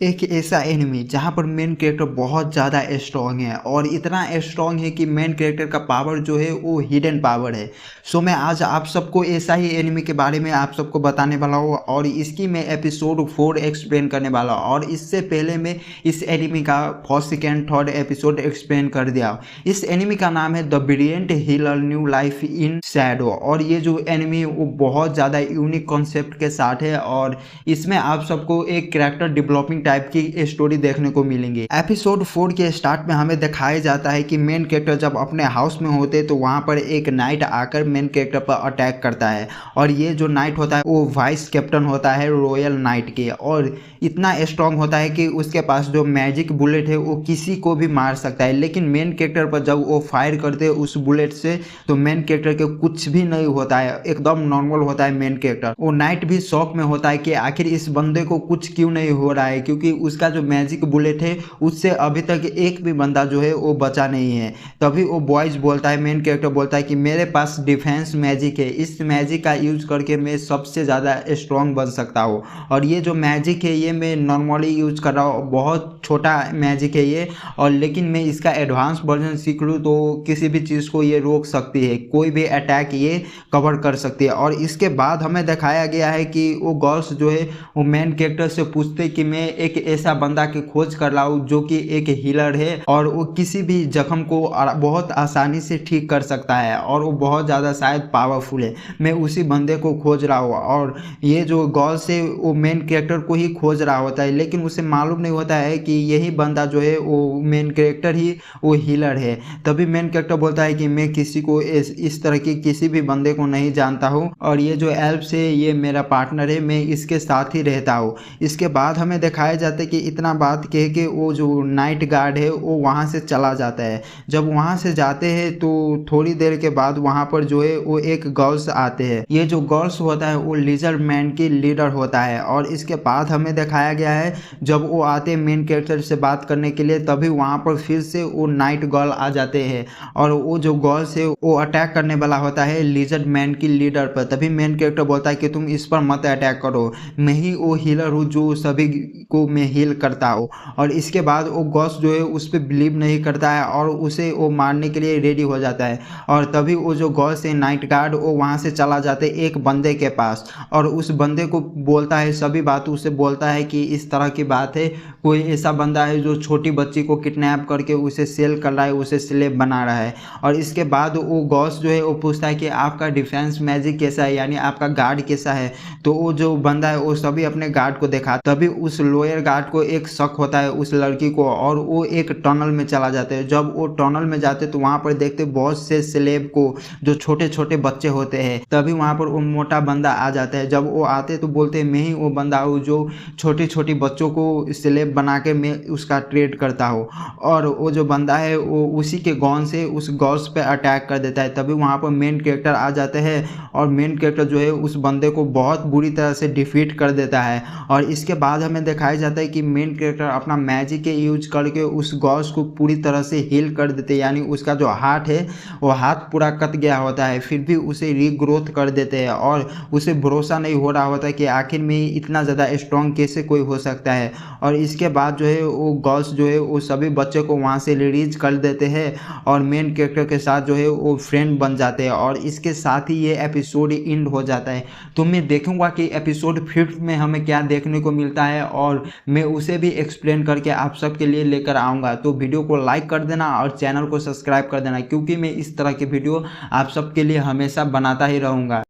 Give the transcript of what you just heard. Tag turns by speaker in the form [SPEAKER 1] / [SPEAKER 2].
[SPEAKER 1] एक ऐसा एनिमी जहाँ पर मेन कैरेक्टर बहुत ज़्यादा स्ट्रॉन्ग है और इतना स्ट्रॉन्ग है कि मेन कैरेक्टर का पावर जो है वो हिडन पावर है। सो मैं आज आप सबको ऐसा ही एनिमी के बारे में आप सबको बताने वाला हूँ और इसकी मैं एपिसोड 4 एक्सप्लेन करने वाला हूँ। और इससे पहले मैं इस एनिमी का first second third episode explain कर दिया। इस एनिमी का नाम है the brilliant healer new life in Shadow और ये जो एनिमी वो बहुत ज़्यादा यूनिक कॉन्सेप्ट के साथ है और इसमें आप सबको एक कैरेक्टर डेवलपिंग टाइप की स्टोरी देखने को मिलेंगी। एपिसोड 4 के स्टार्ट में हमें दिखाया जाता है कि मेन कैरेक्टर जब अपने हाउस में होते तो वहां पर एक नाइट आकर मेन कैरेक्टर पर अटैक करता है और ये जो नाइट होता है वो वाइस कैप्टन होता है रॉयल नाइट के और इतना स्ट्रांग होता है कि उसके पास जो मैजिक बुलेट है वो किसी को भी मार सकता है। लेकिन मेन कैरेक्टर पर जब वो फायर करते हैं उस बुलेट से तो मेन कैरेक्टर के कुछ भी नहीं होता है, एकदम नॉर्मल होता है मेन कैरेक्टर। वो नाइट भी शॉक में होता है कि आखिर इस बंदे को कुछ क्यों नहीं हो रहा है, क्योंकि उसका जो मैजिक बुलेट है उससे अभी तक एक भी बंदा जो है वो बचा नहीं है। तभी वो बॉयज बोलता है, मेन कैरेक्टर बोलता है कि मेरे पास डिफेंस मैजिक है, इस मैजिक का यूज करके मैं सबसे ज़्यादा स्ट्रॉन्ग बन सकता हूँ। और ये जो मैजिक है ये मैं नॉर्मली यूज कर रहा हूँ, बहुत छोटा मैजिक है ये, और लेकिन मैं इसका एडवांस वर्जन सीख लूँ तो किसी भी चीज़ को ये रोक सकती है, कोई भी अटैक ये कवर कर सकती है। और इसके बाद हमें दिखाया गया है कि वो गर्ल्स जो है वो मेन कैरेक्टर से पूछते कि मैं एक ऐसा बंदा की खोज कर रहा हूँ जो कि एक हीलर है और वो किसी भी जख्म को बहुत आसानी से ठीक कर सकता है और वो बहुत ज़्यादा शायद पावरफुल है, मैं उसी बंदे को खोज रहा हूँ। और ये जो गर्ल्स है वो मेन कैरेक्टर को ही खोज रहा होता है, लेकिन उसे मालूम नहीं होता है कि यही बंदा जो है वो मेन कैरेक्टर ही वो हीलर है। तभी मेन कैरेक्टर बोलता है कि मैं किसी को इस तरह की किसी भी बंदे को नहीं जानता हूँ और ये जो एल्प्स है ये मेरा पार्टनर है, मैं इसके साथ ही रहता हूँ। इसके बाद हमें दिखाया जाता है कि इतना बात कह के वो जो नाइट गार्ड है वो वहाँ से चला जाता है। जब वहाँ से जाते हैं तो थोड़ी देर के बाद वहाँ पर जो है वो एक गर्ल्स आते हैं। ये जो गर्ल्स होता है वो लिजर्ड मैन की लीडर होता है। और इसके बाद हमें दिखाया गया है जब वो आते हैं मेन कैरेक्टर से बात करने के लिए तभी वहाँ पर फिर से वो नाइट गर्ल आ जाते हैं और वो जो गर्ल्स है वो अटैक करने वाला होता है लिजर्ड मैन की लीडर पर। तभी मेन कैरेक्टर बोलता है कि तुम इस पर मत अटैक करो, मैं ही वो हीलर हूँ जो सभी को मैं हील करता हूँ। और इसके बाद वो गर्ल्स जो है उस पर बिलीव नहीं करता है और उसे वो मारने के लिए रेडी हो जाता है। और तभी वो जो गर्ल्स है नाइट गार्ड वो वहाँ से चला जाते एक बंदे के पास और उस बंदे को बोलता है, सभी बात उसे बोलता है कि इस तरह की बात है, कोई ऐसा बंदा है जो छोटी बच्ची को किडनैप करके उसे सेल कर रहा है, उसे स्लेव बना रहा है। और इसके बाद वो गॉस जो है वो पूछता है कि आपका डिफेंस मैजिक कैसा है, यानी आपका गार्ड कैसा है। तो वो जो बंदा है वो सभी अपने गार्ड को देखा, तभी उस लोअर गार्ड को एक शक होता है उस लड़की को और वो एक टनल में चला जाते हैं। जब वो टनल में जाते तो वहाँ पर देखते बहुत से स्लेव को जो छोटे छोटे बच्चे होते हैं। तभी वहाँ पर वो मोटा बंदा आ जाता है। जब वो आते तो बोलते हैं मैं ही वो बंदा हूँ जो छोटी छोटी बच्चों को स्लेव बना के मैं उसका ट्रेड करता हूँ। और वो जो बंदा है वो उसी के गन से उस गर्ल्स पे अटैक कर देता है। तभी वहाँ पर मेन कैरेक्टर आ जाते हैं और मेन कैरेक्टर जो है उस बंदे को बहुत बुरी तरह से डिफीट कर देता है। और इसके बाद हमें दिखाया जाता है कि मेन कैरेक्टर अपना मैजिक के यूज करके उस गर्ल्स को पूरी तरह से हील कर देते हैं, यानी उसका जो हाथ है वो हाथ पूरा कट गया होता है फिर भी उसे रीग्रोथ कर देते हैं और उसे भरोसा नहीं हो रहा होता कि आखिर में इतना ज़्यादा स्ट्रॉन्ग कैसे कोई हो सकता है। और इसके बाद जो है वो गर्ल्स जो है वो सभी बच्चे को वहाँ से रिलीज कर देते हैं और मेन कैरेक्टर के साथ जो है वो फ्रेंड बन जाते हैं और इसके साथ ही ये एपिसोड एंड हो जाता है। तो मैं देखूंगा कि एपिसोड 5 में हमें क्या देखने को मिलता है और मैं उसे भी एक्सप्लेन करके आप सबके लिए लेकर आऊँगा। तो वीडियो को लाइक कर देना और चैनल को सब्सक्राइब कर देना, क्योंकि मैं इस तरह के वीडियो आप सबके लिए हमेशा बनाता ही रहूँगा।